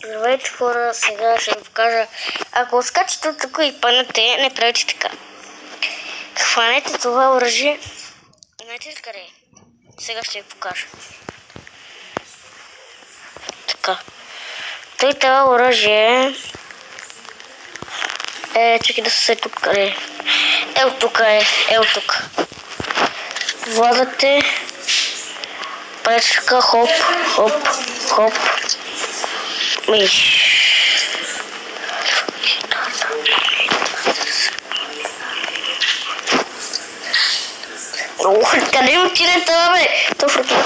Здравейте хора, сега ще ви покажа. Ако скачате от тук и паднете, не правите така. Хванете това оръжие. Знаете ли къде е? Сега ще ви покажа. Така. Той това оръжие чакай да се сетя тук къде е. Ел тук е, ел тук. Влагате. Правите така, хоп, хоп, хоп. Къде му отиде това, бе? То в ръка.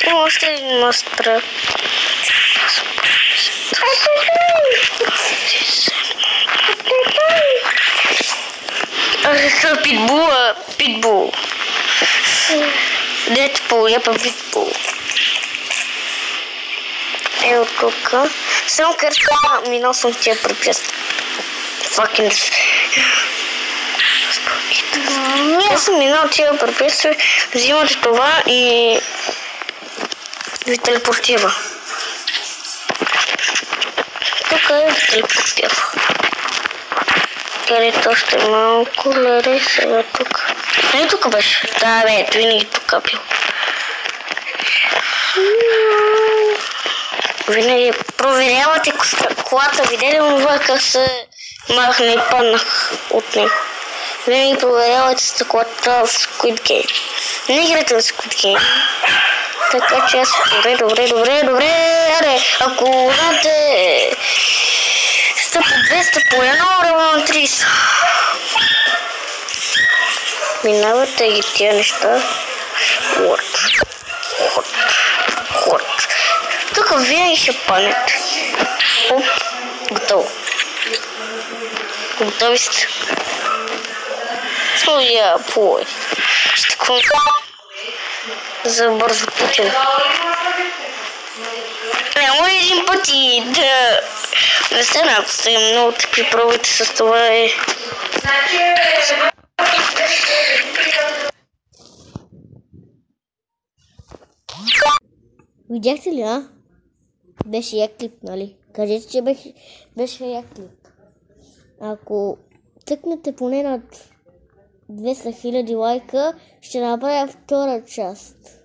Има още един мастра. Аз питбула, питбул. Дедпул, я па питбул. Ево тук. Само кърка минал съм тия препятствия. Факин. Аз съм минал тия препятствия, взимате това и ви телепортира. Тук е телепортира. Където още малко, лере, сега тук. Не тук беше. Да, бе, ето винаги тук бил. Винаги проверявате колата, видели това как се махна и паднах от него. Винаги проверявате стъклата в Squid Game. Не играте в Squid Game. Така че аз... Добре, аре, акуратно. Стъп по 200, по 1, равно 30. Минавате ги тия неща. Ход. Тук винаги ще паднете. Оп, готово. Готови сте. Своя плой. Ще какво за бързо пътя. Няма един път и да... Не стана, ако сте много да припробвайте с това е... Видяхте ли, а? Беше як клип, нали? Кажете, че беше як клип. Ако тъкнете поне над 200 000 лайка, ще направя втора част.